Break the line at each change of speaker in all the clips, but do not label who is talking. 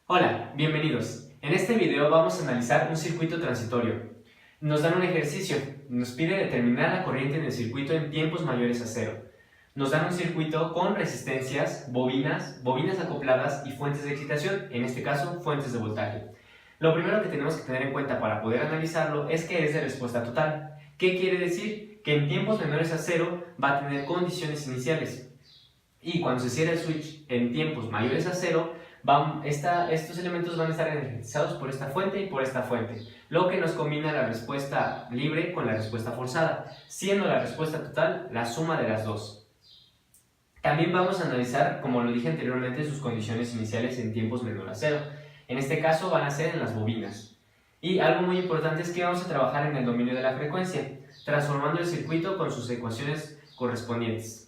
Hola, bienvenidos. En este video vamos a analizar un circuito transitorio. Nos dan un ejercicio, nos pide determinar la corriente en el circuito en tiempos mayores a cero. Nos dan un circuito con resistencias, bobinas acopladas y fuentes de excitación, en este caso fuentes de voltaje. Lo primero que tenemos que tener en cuenta para poder analizarlo es que es de respuesta total. ¿Qué quiere decir? Que en tiempos menores a cero va a tener condiciones iniciales. Y cuando se cierra el switch en tiempos mayores a cero, estos elementos van a estar energizados por esta fuente y por esta fuente, lo que nos combina la respuesta libre con la respuesta forzada, siendo la respuesta total la suma de las dos. También vamos a analizar, como lo dije anteriormente, sus condiciones iniciales en tiempos menores a cero. En este caso van a ser en las bobinas. Y algo muy importante es que vamos a trabajar en el dominio de la frecuencia, transformando el circuito con sus ecuaciones correspondientes.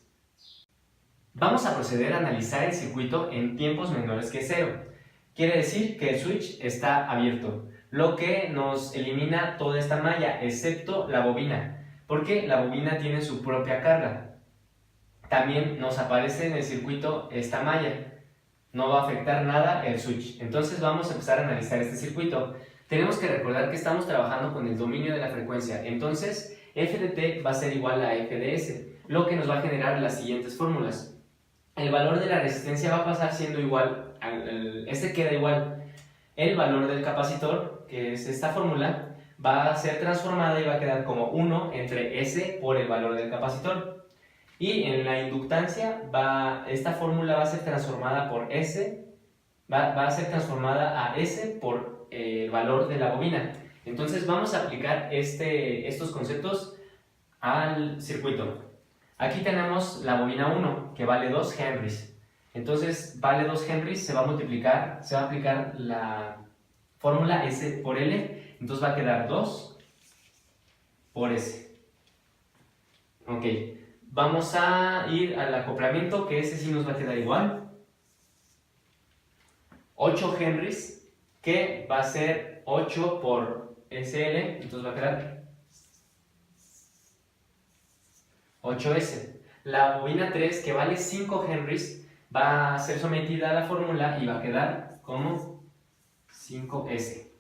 Vamos a proceder a analizar el circuito en tiempos menores que cero. Quiere decir que el switch está abierto, lo que nos elimina toda esta malla, excepto la bobina, porque la bobina tiene su propia carga. También nos aparece en el circuito esta malla, no va a afectar nada el switch. Entonces vamos a empezar a analizar este circuito. Tenemos que recordar que estamos trabajando con el dominio de la frecuencia, entonces f de t va a ser igual a f de s, lo que nos va a generar las siguientes fórmulas. El valor de la resistencia va a pasar siendo igual, este queda igual. El valor del capacitor, que es esta fórmula, va a ser transformada y va a quedar como 1 entre S por el valor del capacitor. Y en la inductancia, esta fórmula va a ser transformada por S, va a ser transformada a S por el valor de la bobina. Entonces vamos a aplicar estos conceptos al circuito. Aquí tenemos la bobina 1, que vale 2 henries. Entonces, vale 2 henries, se va a aplicar la fórmula S por L. Entonces va a quedar 2 por S. Ok, vamos a ir al acoplamiento, que ese sí nos va a quedar igual. 8 henries, que va a ser 8 por SL, entonces va a quedar 8S. La bobina 3, que vale 5 henries, va a ser sometida a la fórmula y va a quedar como 5S.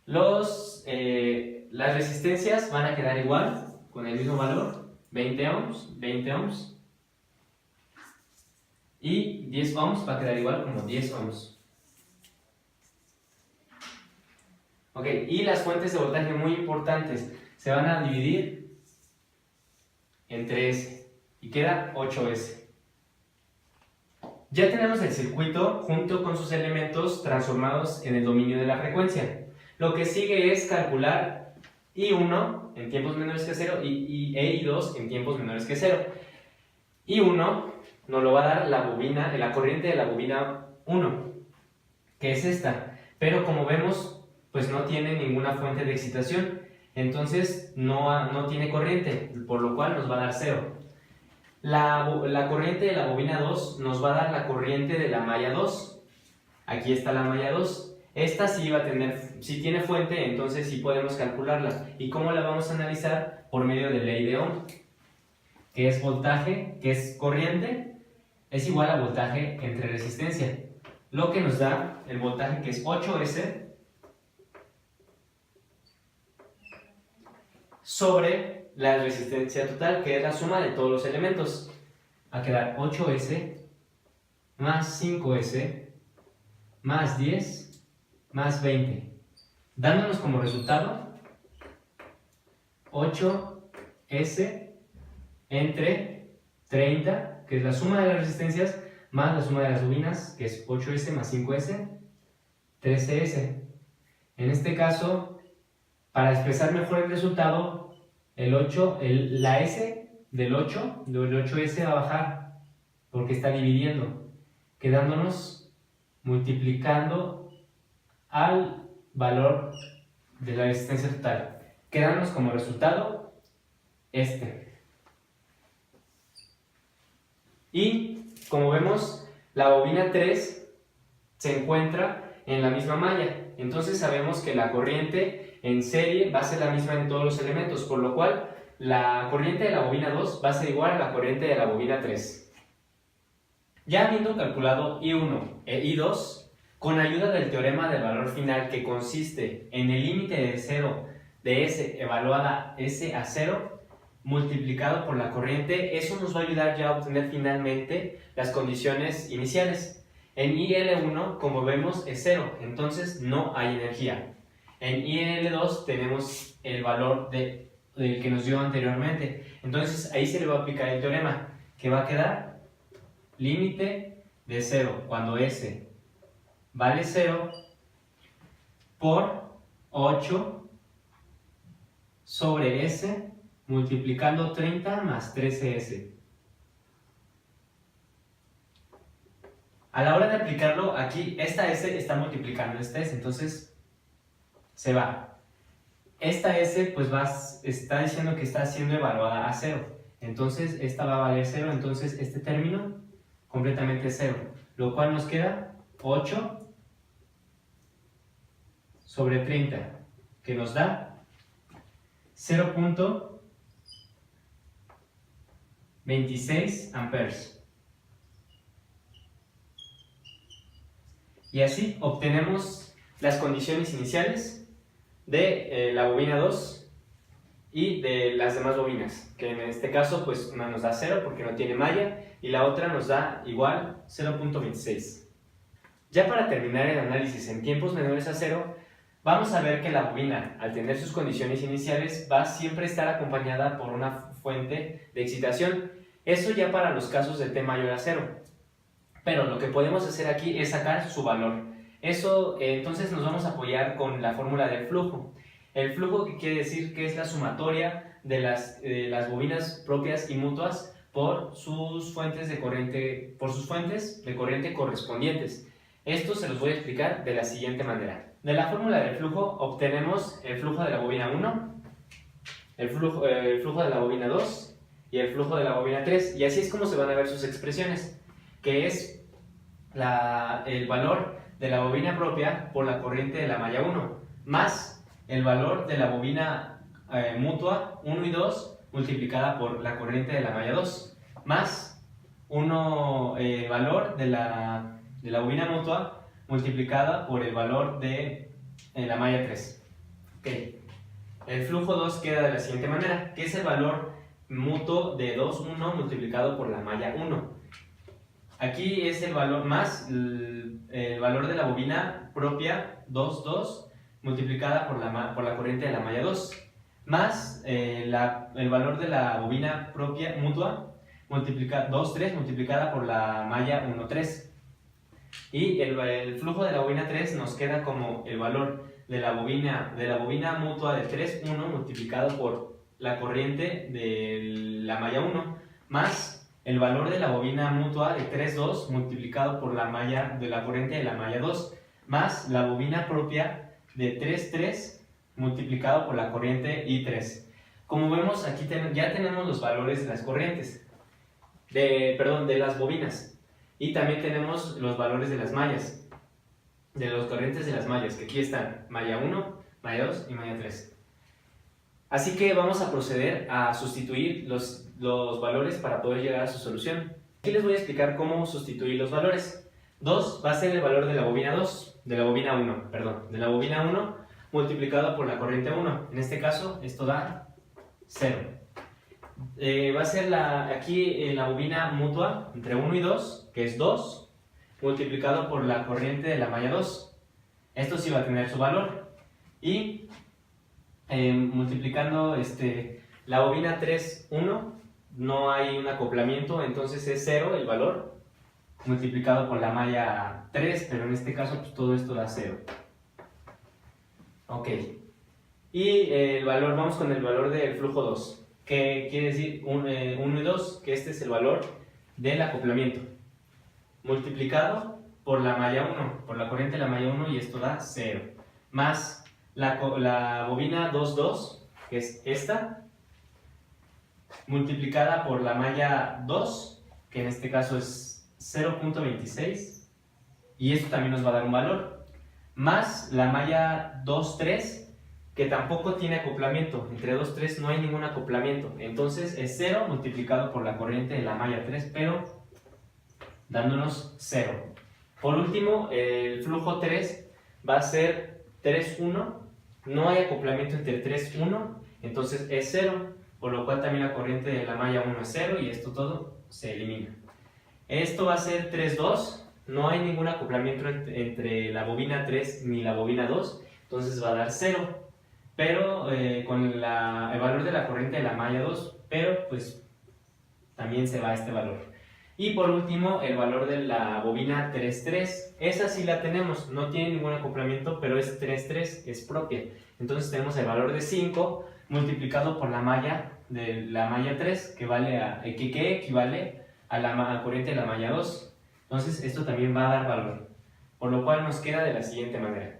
Las resistencias van a quedar igual, con el mismo valor, 20 ohms, 20 ohms. Y 10 ohms va a quedar igual como 10 ohms. Ok, y las fuentes de voltaje muy importantes se van a dividir entre S y queda 8S. Ya tenemos el circuito junto con sus elementos transformados en el dominio de la frecuencia. Lo que sigue es calcular I1 en tiempos menores que 0 y I2 en tiempos menores que 0. I1 nos lo va a dar la corriente de la bobina 1, que es esta, pero como vemos, pues no tiene ninguna fuente de excitación. Entonces no tiene corriente, por lo cual nos va a dar 0. La corriente de la bobina 2 nos va a dar la corriente de la malla 2. Aquí está la malla 2. Esta sí va a tener, si tiene fuente, entonces sí podemos calcularla. ¿Y cómo la vamos a analizar? Por medio de ley de Ohm, que es voltaje, que es corriente, es igual a voltaje entre resistencia. Lo que nos da el voltaje, que es 8S, sobre la resistencia total, que es la suma de todos los elementos. Va a quedar 8S más 5S más 10 más 20, dándonos como resultado 8S entre 30, que es la suma de las resistencias, más la suma de las bobinas, que es 8S más 5S, 13S. En este caso, para expresar mejor el resultado, la S del 8S va a bajar, porque está dividiendo, quedándonos multiplicando al valor de la resistencia total, quedándonos como resultado Y como vemos, la bobina 3 se encuentra en la misma malla, entonces sabemos que la corriente en serie va a ser la misma en todos los elementos, por lo cual la corriente de la bobina 2 va a ser igual a la corriente de la bobina 3. Ya habiendo calculado I1 e I2, Con ayuda del teorema del valor final, que consiste en el límite de 0 de S evaluada S a 0 multiplicado por la corriente, eso nos va a ayudar ya a obtener finalmente las condiciones iniciales. En IL1, como vemos, es 0, entonces no hay energía. En IL2 tenemos el valor del que nos dio anteriormente, entonces ahí se le va a aplicar el teorema, que va a quedar límite de 0 cuando S vale 0 por 8 sobre S multiplicando 30 más 13S. A la hora de aplicarlo, aquí esta S está multiplicando esta S, entonces se va. Esta S pues está diciendo que está siendo evaluada a 0, entonces esta va a valer 0, entonces este término completamente 0, lo cual nos queda 8 sobre 30, que nos da 0.26 amperes. Y así obtenemos las condiciones iniciales de la bobina 2 y de las demás bobinas, que en este caso pues una nos da 0 porque no tiene malla y la otra nos da igual 0.26. Ya para terminar el análisis en tiempos menores a 0, vamos a ver que la bobina, al tener sus condiciones iniciales, va a siempre estar acompañada por una fuente de excitación. Eso ya para los casos de T mayor a 0. Pero lo que podemos hacer aquí es sacar su valor. Eso, entonces nos vamos a apoyar con la fórmula del flujo. El flujo, que quiere decir que es la sumatoria de las bobinas propias y mutuas por sus fuentes de corriente correspondientes. Esto se los voy a explicar de la siguiente manera. De la fórmula del flujo obtenemos el flujo de la bobina 1, el flujo de la bobina 2 y el flujo de la bobina 3, y así es como se van a ver sus expresiones, que es el valor de la bobina propia por la corriente de la malla 1, más el valor de la bobina mutua 1 y 2 multiplicada por la corriente de la malla 2, más el valor de la bobina mutua multiplicada por el valor de la malla 3. Okay. El flujo 2 queda de la siguiente manera, que es el valor mutuo de 2,1 multiplicado por la malla 1. Aquí es el valor más el valor de la bobina propia 2,2 multiplicada por la corriente de la malla 2, más el valor de la bobina propia mutua 2,3 multiplicada por la malla 1,3. Y el flujo de la bobina 3 nos queda como el valor de la bobina mutua de 3,1 multiplicado por la corriente de la malla 1, más el valor de la bobina mutua de 3,2 multiplicado por la corriente de la malla 2, más la bobina propia de 3,3 multiplicado por la corriente I3. Como vemos, aquí ya tenemos los valores de las corrientes, de las bobinas. Y también tenemos los valores de las mallas, de los corrientes de las mallas, que aquí están malla 1, malla 2 y malla 3. Así que vamos a proceder a sustituir los valores para poder llegar a su solución. Aquí les voy a explicar cómo sustituir los valores. 2 va a ser el valor de la bobina 1 multiplicado por la corriente 1. En este caso, esto da 0. Va a ser aquí la bobina mutua entre 1 y 2, que es 2, multiplicado por la corriente de la malla 2. Esto sí va a tener su valor. Y multiplicando la bobina 3,1, no hay un acoplamiento, entonces es 0 el valor, multiplicado por la malla 3, pero en este caso pues, todo esto da 0. Ok. Y vamos con el valor del flujo 2. Que quiere decir 1 y 2, que este es el valor del acoplamiento, multiplicado por la malla 1, por la corriente de la malla 1, y esto da 0, más la bobina 2,2, que es esta, multiplicada por la malla 2, que en este caso es 0.26, y esto también nos va a dar un valor, más la malla 2,3, que tampoco tiene acoplamiento. Entre 2 y 3 no hay ningún acoplamiento, entonces es 0 multiplicado por la corriente de la malla 3, pero dándonos 0. Por último, el flujo 3 va a ser 3, 1. No hay acoplamiento entre 3, 1, entonces es 0, por lo cual también la corriente de la malla 1 es 0 y esto todo se elimina. Esto va a ser 3, 2. No hay ningún acoplamiento entre la bobina 3 ni la bobina 2, entonces va a dar 0. Pero con el valor de la corriente de la malla 2, pero pues también se va este valor. Y por último, el valor de la bobina 3,3. Esa sí la tenemos, no tiene ningún acoplamiento, pero es 3,3, es propia. Entonces tenemos el valor de 5 multiplicado por la malla de la malla 3, que equivale a la corriente de la malla 2. Entonces esto también va a dar valor, por lo cual nos queda de la siguiente manera.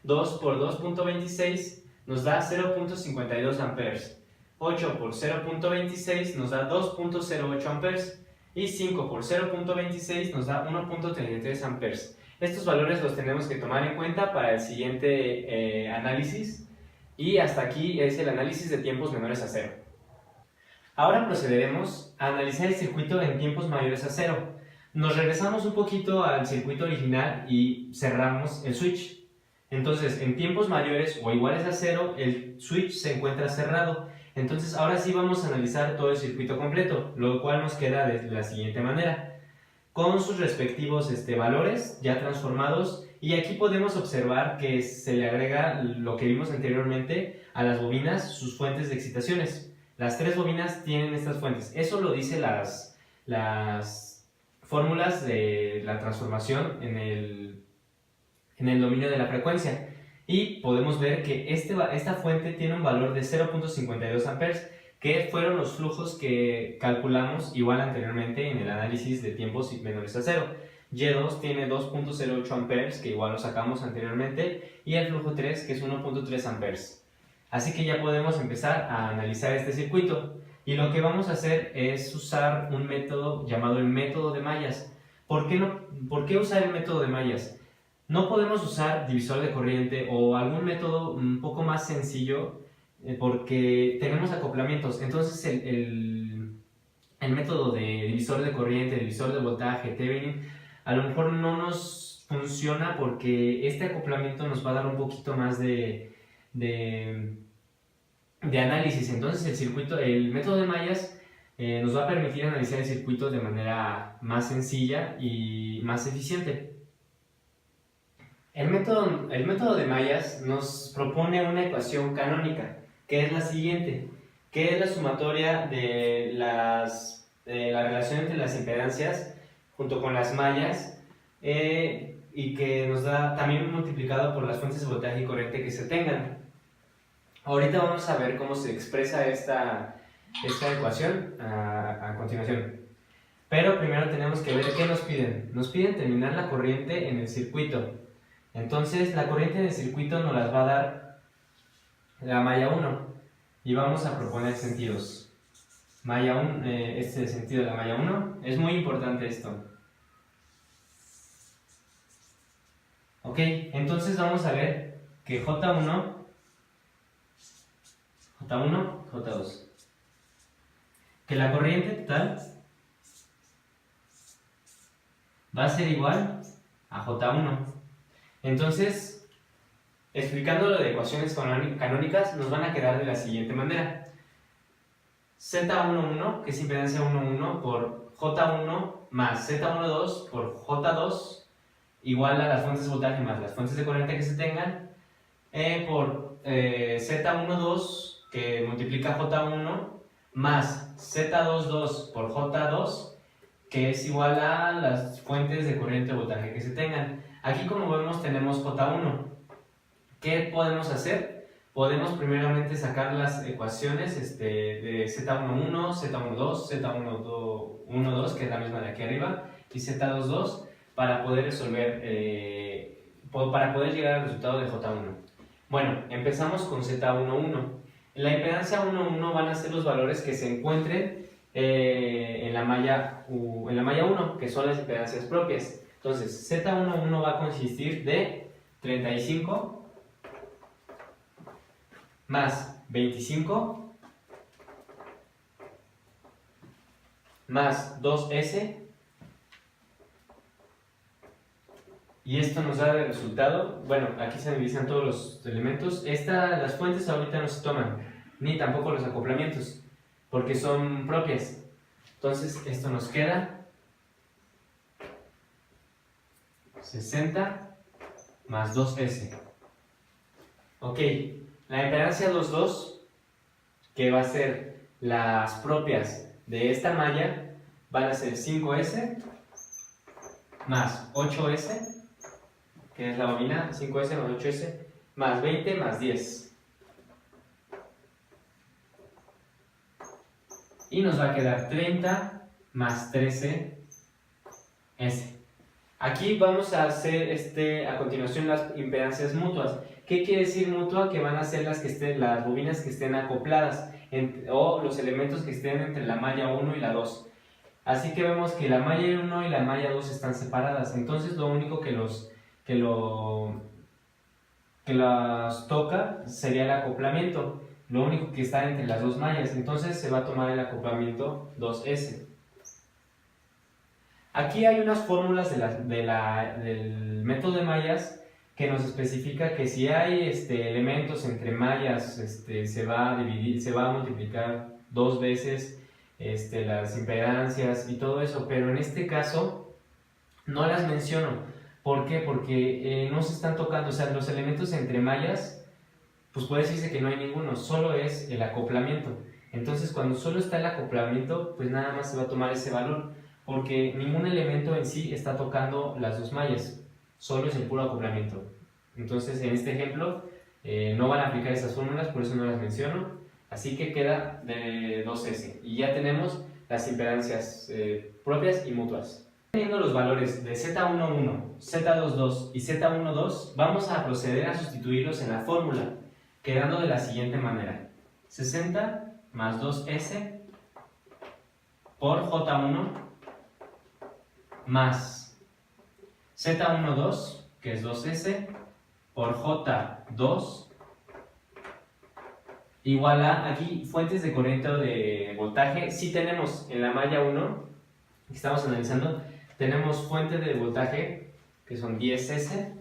2 por 2.26 nos da 0.52 amperes. 8 por 0.26 nos da 2.08 amperes. Y 5 por 0.26 nos da 1.33 amperes. Estos valores los tenemos que tomar en cuenta para el siguiente análisis. Y hasta aquí es el análisis de tiempos menores a 0. Ahora procederemos a analizar el circuito en tiempos mayores a 0. Nos regresamos un poquito al circuito original y cerramos el switch. Entonces, en tiempos mayores o iguales a 0, el switch se encuentra cerrado. Entonces, ahora sí vamos a analizar todo el circuito completo, lo cual nos queda de la siguiente manera, con sus respectivos valores ya transformados, y aquí podemos observar que se le agrega lo que vimos anteriormente a las bobinas, sus fuentes de excitaciones. Las tres bobinas tienen estas fuentes. Eso lo dice las fórmulas de la transformación en el dominio de la frecuencia. Y podemos ver que esta fuente tiene un valor de 0.52 amperes, que fueron los flujos que calculamos igual anteriormente en el análisis de tiempos menores a 0. Y2 tiene 2.08 amperes, que igual lo sacamos anteriormente, y el flujo 3, que es 1.3 amperes. Así que ya podemos empezar a analizar este circuito. Y lo que vamos a hacer es usar un método llamado el método de mallas. ¿Por qué usar el método de mallas? No podemos usar divisor de corriente o algún método un poco más sencillo porque tenemos acoplamientos. Entonces el método de divisor de corriente, divisor de voltaje, Thevenin, a lo mejor no nos funciona porque este acoplamiento nos va a dar un poquito más de análisis. Entonces el método de mallas nos va a permitir analizar el circuito de manera más sencilla y más eficiente. El método de mallas nos propone una ecuación canónica, que es la siguiente, que es la sumatoria de la relación entre las impedancias junto con las mallas y que nos da también multiplicado por las fuentes de voltaje y corriente que se tengan. Ahorita vamos a ver cómo se expresa esta ecuación a continuación. Pero primero tenemos que ver qué nos piden. Nos piden terminar la corriente en el circuito. Entonces la corriente en el circuito nos las va a dar la malla 1 y vamos a proponer sentidos. Malla 1, este es el sentido de la malla 1. Es muy importante esto. Ok, entonces vamos a ver que J1, J2. Que la corriente total va a ser igual a J1. Entonces, explicándolo de ecuaciones canónicas, nos van a quedar de la siguiente manera. Z11, que es impedancia 11, por J1 más Z12 por J2, igual a las fuentes de voltaje más las fuentes de corriente que se tengan, por Z12, que multiplica J1, más Z22 por J2, que es igual a las fuentes de corriente de voltaje que se tengan. Aquí, como vemos, tenemos J1. ¿Qué podemos hacer? Podemos primeramente sacar las ecuaciones de Z11, Z12, Z12, que es la misma de aquí arriba, y Z22, para poder resolver, para poder llegar al resultado de J1. Bueno, empezamos con Z11. En la impedancia 1,1 van a ser los valores que se encuentren en la malla 1, que son las impedancias propias. Entonces, Z11 va a consistir de 35 más 25 más 2S y esto nos da de resultado, bueno, aquí se analizan todos los elementos. Las fuentes ahorita no se toman, ni tampoco los acoplamientos, porque son propias. Entonces esto nos queda 60 más 2S. Ok, la impedancia 2,2, que va a ser las propias de esta malla, van a ser 5S más 8S, que es la bobina, 5S más 8S, más 20 más 10. Y nos va a quedar 30 más 13S. Aquí vamos a hacer a continuación las impedancias mutuas. ¿Qué quiere decir mutua? Que van a ser las bobinas que estén acopladas o los elementos que estén entre la malla 1 y la 2. Así que vemos que la malla 1 y la malla 2 están separadas. Entonces lo único que las toca sería el acoplamiento. Lo único que está entre las dos mallas. Entonces se va a tomar el acoplamiento 2S. Aquí hay unas fórmulas del método de mallas que nos especifica que si hay elementos entre mallas, se va a multiplicar 2 veces las impedancias y todo eso, pero en este caso no las menciono. ¿Por qué? Porque no se están tocando, o sea, los elementos entre mallas, pues puede decirse que no hay ninguno, solo es el acoplamiento. Entonces cuando solo está el acoplamiento, pues nada más se va a tomar ese valor, porque ningún elemento en sí está tocando las dos mallas, solo es el puro acoplamiento. Entonces en este ejemplo no van a aplicar esas fórmulas, por eso no las menciono, así que queda de 2S y ya tenemos las impedancias propias y mutuas. Teniendo los valores de Z11, Z22 y Z12, vamos a proceder a sustituirlos en la fórmula, quedando de la siguiente manera: 60 más 2S por J1 más Z12, que es 2S, por J2, igual a, aquí, fuentes de corriente o de voltaje. Sí tenemos en la malla 1, que estamos analizando, tenemos fuente de voltaje, que son 10S,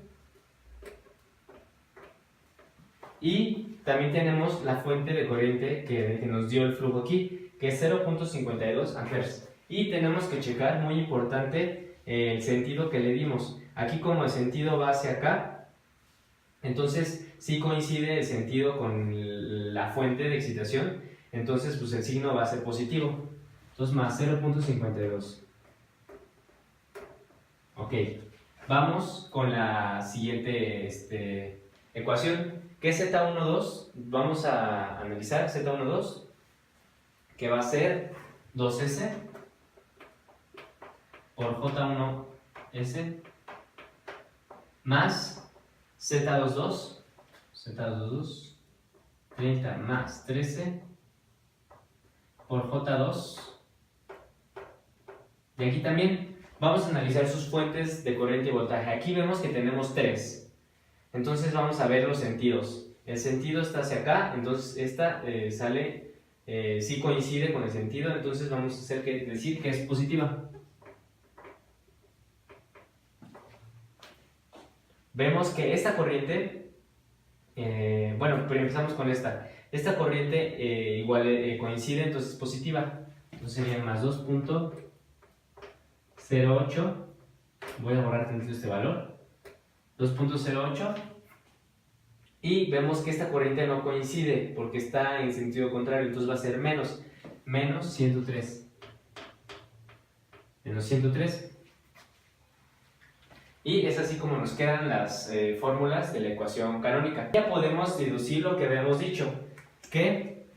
y también tenemos la fuente de corriente que nos dio el flujo aquí, que es 0.52 amperes. Y tenemos que checar, muy importante, el sentido que le dimos. Aquí como el sentido va hacia acá, entonces sí coincide el sentido con la fuente de excitación, entonces pues el signo va a ser positivo. Entonces más 0.52. Ok, vamos con la siguiente ecuación, que es Z12. Vamos a analizar Z12, que va a ser 2S por J1S más Z22, 30 más 13 por J2. Y aquí también vamos a analizar sus fuentes de corriente y voltaje. Aquí vemos que tenemos 3. Entonces vamos a ver los sentidos. El sentido está hacia acá, entonces esta sale, sí coincide con el sentido, entonces vamos a decir que es positiva. Vemos que esta corriente, bueno, pero empezamos con esta. Esta corriente igual coincide, entonces es positiva. Entonces sería más 2.08. Voy a borrar tantito este valor. 2.08. Y vemos que esta corriente no coincide porque está en sentido contrario, entonces va a ser menos 103. Menos 103. Y es así como nos quedan las fórmulas de la ecuación canónica. Ya podemos deducir lo que habíamos dicho, que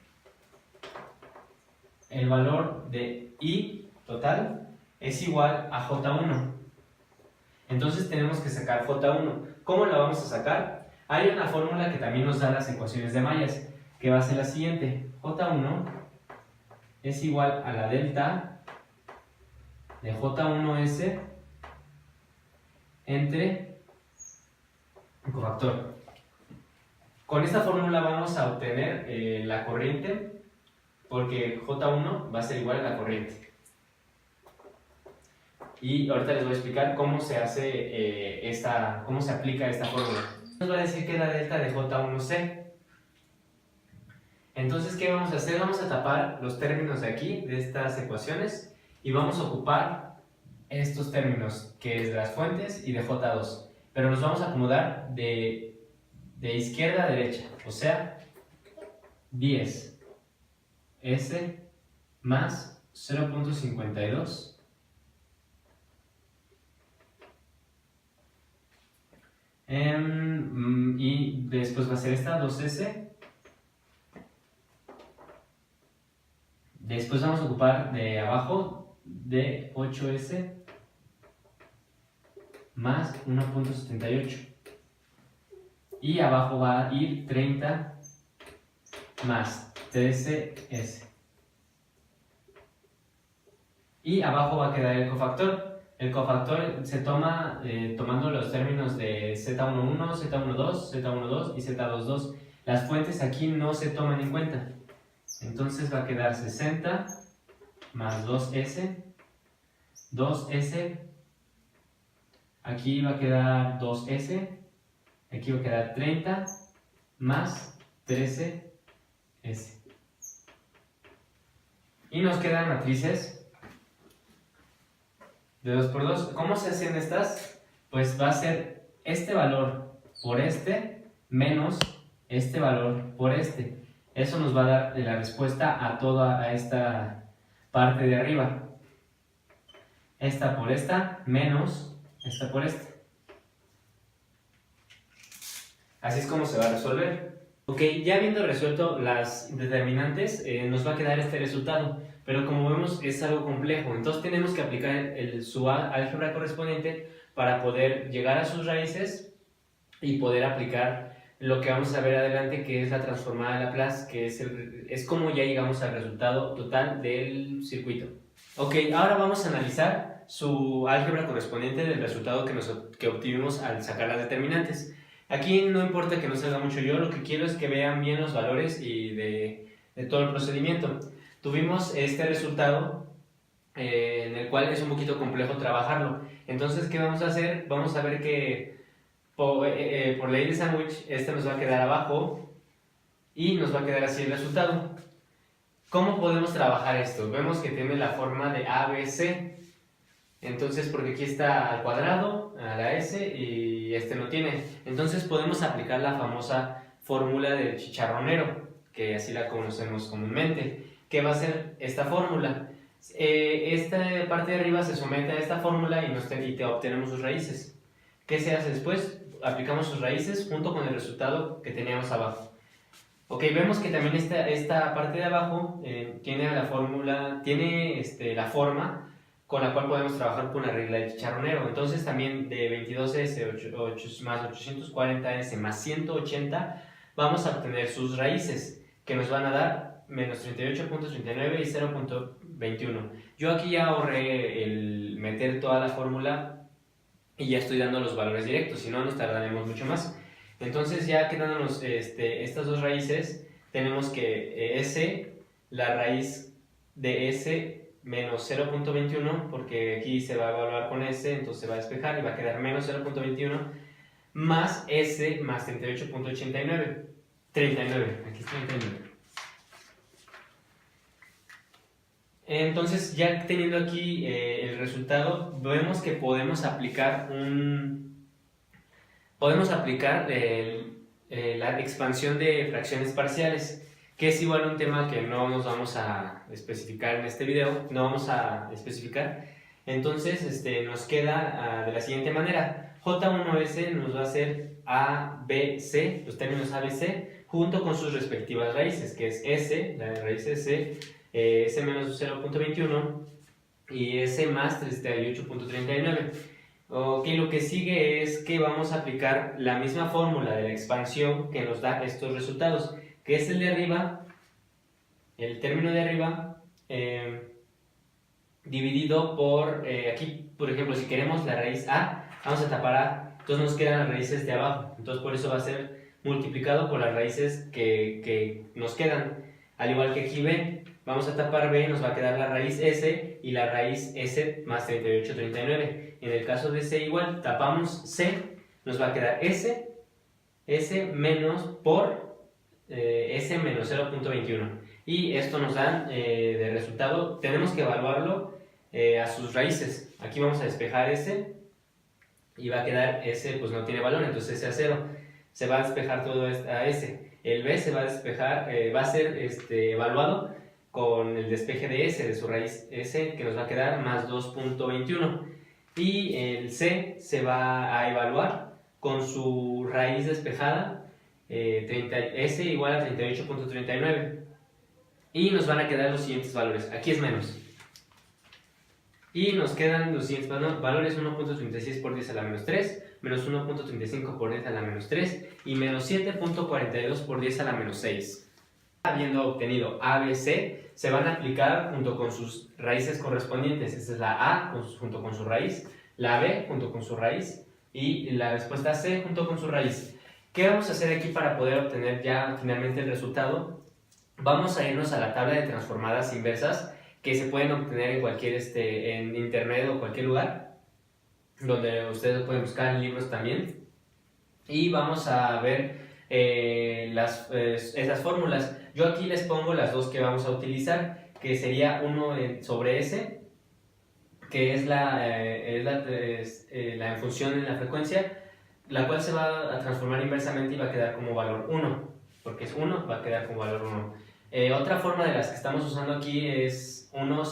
el valor de I total es igual a J1. Entonces tenemos que sacar J1. ¿Cómo la vamos a sacar? Hay una fórmula que también nos da las ecuaciones de mallas, que va a ser la siguiente: J1 es igual a la delta de J1S entre un cofactor. Con esta fórmula vamos a obtener la corriente, porque J1 va a ser igual a la corriente. y ahorita les voy a explicar cómo se hace cómo se aplica esta fórmula. Nos va a decir que es la delta de J1C. Entonces, ¿qué vamos a hacer? Vamos a tapar los términos de aquí, de estas ecuaciones, y vamos a ocupar estos términos, que es de las fuentes y de J2. Pero nos vamos a acomodar de izquierda a derecha, o sea, 10 S más 0.52 y después va a ser esta 2S. Después vamos a ocupar de abajo de 8S más 1.78 y abajo va a ir 30 más 13S y abajo va a quedar el cofactor. El cofactor se toma tomando los términos de Z11, Z12, Z12 y Z22. Las fuentes aquí no se toman en cuenta. Entonces va a quedar 60 más 2S, 2S, aquí va a quedar 2S, aquí va a quedar 30 más 13S. Y nos quedan matrices de 2 por 2. ¿Cómo se hacen estas? Pues va a ser este valor por este menos este valor por este. Eso nos va a dar la respuesta a toda esta parte de arriba. Esta por esta menos esta por esta. Así es como se va a resolver. Ok, ya habiendo resuelto las determinantes, nos va a quedar este resultado. Pero como vemos es algo complejo, entonces tenemos que aplicar su álgebra correspondiente para poder llegar a sus raíces y poder aplicar lo que vamos a ver adelante, que es la transformada de Laplace, que es como ya llegamos al resultado total del circuito. Ok, ahora vamos a analizar su álgebra correspondiente del resultado que obtuvimos al sacar las determinantes. Aquí no importa que no salga mucho yo, lo que quiero es que vean bien los valores y de todo el procedimiento. Tuvimos este resultado en el cual es un poquito complejo trabajarlo. Entonces, ¿qué vamos a hacer? Vamos a ver que por ley de sándwich, este nos va a quedar abajo y nos va a quedar así el resultado. ¿Cómo podemos trabajar esto? Vemos que tiene la forma de ABC. Entonces, porque aquí está al cuadrado, a la S, y este no tiene. Entonces podemos aplicar la famosa fórmula del chicharronero, que así la conocemos comúnmente. ¿Qué va a ser esta fórmula? Esta parte de arriba se somete a esta fórmula y obtenemos sus raíces. ¿Qué se hace después? Aplicamos sus raíces junto con el resultado que teníamos abajo. Ok, vemos que también esta parte de abajo tiene la fórmula, tiene la forma con la cual podemos trabajar con la regla del chicharronero. Entonces también de 22S más 840S más 180 vamos a obtener sus raíces, que nos van a dar menos 38.39 y 0.21. Yo aquí ya ahorré el meter toda la fórmula y ya estoy dando los valores directos, si no nos tardaremos mucho más. Entonces ya quedándonos estas dos raíces, tenemos que S, la raíz de S menos 0.21, porque aquí se va a evaluar con S, entonces se va a despejar y va a quedar menos 0.21, más S más 38.89. 39, aquí es 39. Entonces, ya teniendo aquí el resultado, vemos que podemos aplicar la expansión de fracciones parciales, que es igual un tema que no nos vamos a especificar en este video, no vamos a especificar. Entonces, nos queda de la siguiente manera: J1S nos va a hacer ABC, los términos ABC, junto con sus respectivas raíces, que es S, la raíz S, S menos 0.21 y S más 38.39. Ok, lo que sigue es que vamos a aplicar la misma fórmula de la expansión que nos da estos resultados, que es el de arriba, el término de arriba, dividido por, aquí por ejemplo, si queremos la raíz A, vamos a tapar A, entonces nos quedan las raíces de abajo, entonces por eso va a ser multiplicado por las raíces que nos quedan, al igual que aquí B. Vamos a tapar B, nos va a quedar la raíz S y la raíz S más 38,39. En el caso de C igual, tapamos C, nos va a quedar S menos por S menos 0.21. Y esto nos da de resultado, tenemos que evaluarlo a sus raíces. Aquí vamos a despejar S y va a quedar S, pues no tiene valor, entonces S a 0. Se va a despejar todo a S. El B se va a despejar, va a ser evaluado con el despeje de S, de su raíz S, que nos va a quedar más 2.21. Y el C se va a evaluar con su raíz despejada, S igual a 38.39. Y nos van a quedar los siguientes valores. Aquí es menos. Y nos quedan los siguientes valores: 1.36 por 10 a la menos 3, menos 1.35 por 10 a la menos 3 y menos 7.42 por 10 a la menos 6. Habiendo obtenido A, B, C, se van a aplicar junto con sus raíces correspondientes. Esta es la A junto con su raíz, la B junto con su raíz y la respuesta C junto con su raíz. ¿Qué vamos a hacer aquí para poder obtener ya finalmente el resultado? Vamos a irnos a la tabla de transformadas inversas que se pueden obtener en cualquier en internet o cualquier lugar, donde ustedes pueden buscar en libros también. Y vamos a ver esas fórmulas. Yo aquí les pongo las dos que vamos a utilizar, que sería 1 sobre S, que es la función en la frecuencia, la cual se va a transformar inversamente y va a quedar como valor 1, porque es 1, va a quedar como valor 1. Otra forma de las que estamos usando aquí es 1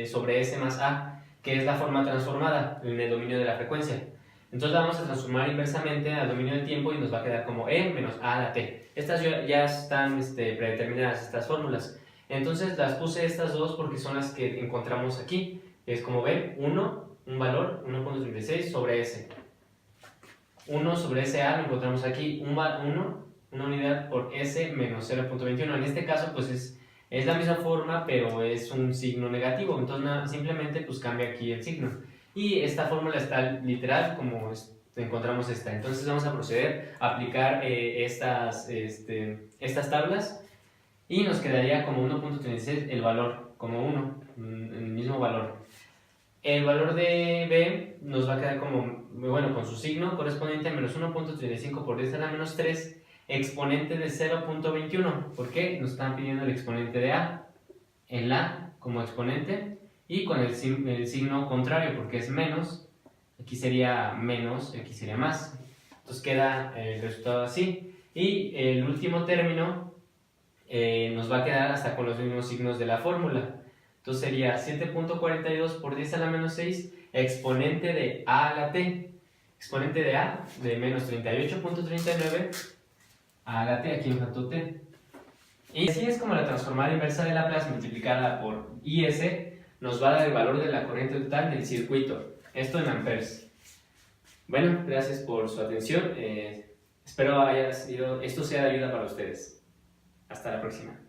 sobre S más A, que es la forma transformada en el dominio de la frecuencia. Entonces la vamos a transformar inversamente al dominio del tiempo y nos va a quedar como E menos A a la T. Estas ya están predeterminadas, estas fórmulas. Entonces las puse estas dos porque son las que encontramos aquí. Es como ven, 1, un valor, 1.36 sobre S. 1 sobre SA lo encontramos aquí, 1, una unidad por S menos 0.21. En este caso pues es la misma forma, pero es un signo negativo, entonces simplemente pues cambia aquí el signo. Y esta fórmula está literal como encontramos esta. Entonces vamos a proceder a aplicar estas tablas y nos quedaría como 1.36 el valor, como 1, el mismo valor. El valor de B nos va a quedar como, bueno, con su signo correspondiente a menos 1.35 por 10 a la menos 3, exponente de 0.21. ¿Por qué? Nos están pidiendo el exponente de A, el A como exponente y con el signo contrario, porque es menos, aquí sería menos, aquí sería más. Entonces queda el resultado así. Y el último término nos va a quedar hasta con los mismos signos de la fórmula. Entonces sería 7.42 por 10 a la menos 6, exponente de A a la T. Exponente de A de menos 38.39 a la T, aquí me faltó T. Y así es como la transformada inversa de Laplace multiplicada por IS nos va a dar el valor de la corriente total del circuito. Esto en amperes. Bueno, gracias por su atención. Espero esto sea de ayuda para ustedes. Hasta la próxima.